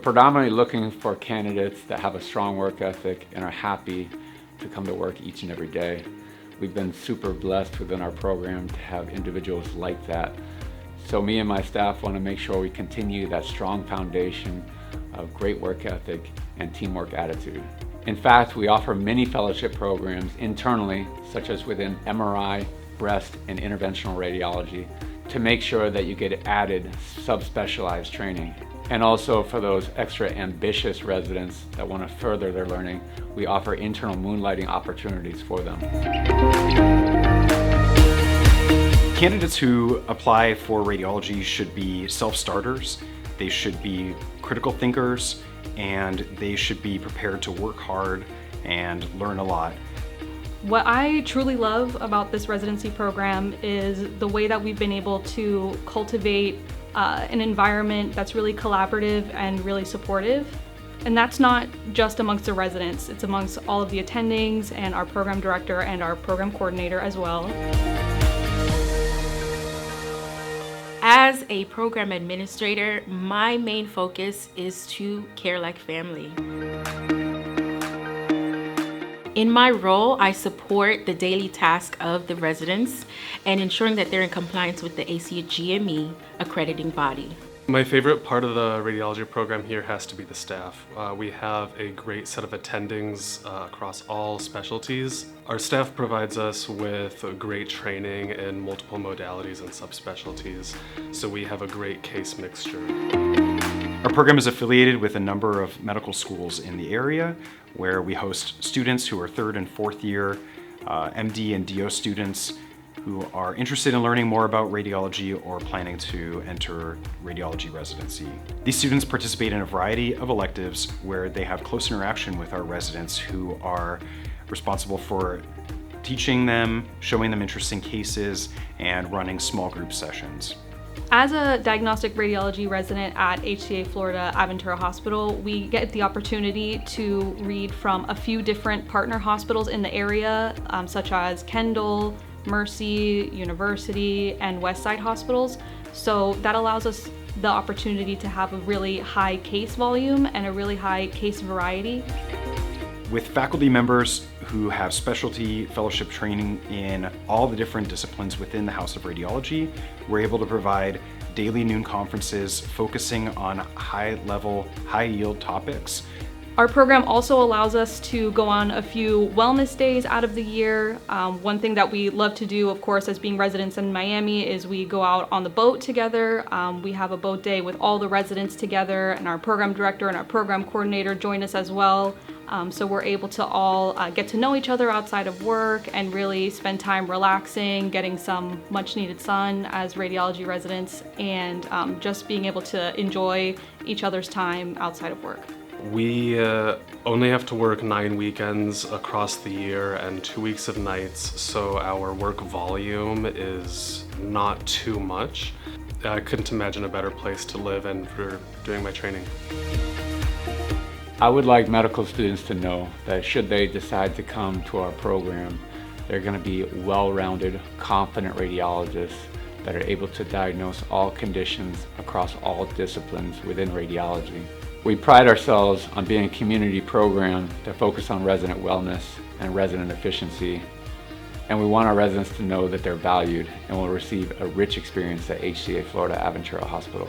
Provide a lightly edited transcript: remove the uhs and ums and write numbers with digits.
predominantly looking for candidates that have a strong work ethic and are happy to come to work each and every day. We've been super blessed within our program to have individuals like that. So me and my staff want to make sure we continue that strong foundation of great work ethic and teamwork attitude. In fact, we offer many fellowship programs internally, such as within MRI, breast, and interventional radiology, to make sure that you get added subspecialized training. And also for those extra ambitious residents that want to further their learning, we offer internal moonlighting opportunities for them. Candidates who apply for radiology should be self-starters, they should be critical thinkers, and they should be prepared to work hard and learn a lot. What I truly love about this residency program is the way that we've been able to cultivate an environment that's really collaborative and really supportive. And that's not just amongst the residents, it's amongst all of the attendings and our program director and our program coordinator as well. As a program administrator, my main focus is to care like family. In my role, I support the daily task of the residents and ensuring that they're in compliance with the ACGME accrediting body. My favorite part of the radiology program here has to be the staff. We have a great set of attendings across all specialties. Our staff provides us with great training in multiple modalities and subspecialties, so we have a great case mixture. Our program is affiliated with a number of medical schools in the area where we host students who are third and fourth year MD and DO students who are interested in learning more about radiology or planning to enter radiology residency. These students participate in a variety of electives where they have close interaction with our residents who are responsible for teaching them, showing them interesting cases, and running small group sessions. As a diagnostic radiology resident at HCA Florida Aventura Hospital, we get the opportunity to read from a few different partner hospitals in the area, such as Kendall, Mercy, University, and Westside hospitals. So that allows us the opportunity to have a really high case volume and a really high case variety. With faculty members who have specialty fellowship training in all the different disciplines within the House of Radiology, we're able to provide daily noon conferences focusing on high-level, high-yield topics. Our program also allows us to go on a few wellness days out of the year. One thing that we love to do, of course, as being residents in Miami, is we go out on the boat together. We have a boat day with all the residents together, and our program director and our program coordinator join us as well. So we're able to all get to know each other outside of work and really spend time relaxing, getting some much needed sun as radiology residents, and just being able to enjoy each other's time outside of work. We only have to work 9 weekends across the year and 2 weeks of nights, so our work volume is not too much. I couldn't imagine a better place to live and for doing my training. I would like medical students to know that should they decide to come to our program, they're going to be well-rounded, confident radiologists that are able to diagnose all conditions across all disciplines within radiology. We pride ourselves on being a community program that focuses on resident wellness and resident efficiency, and we want our residents to know that they're valued and will receive a rich experience at HCA Florida Aventura Hospital.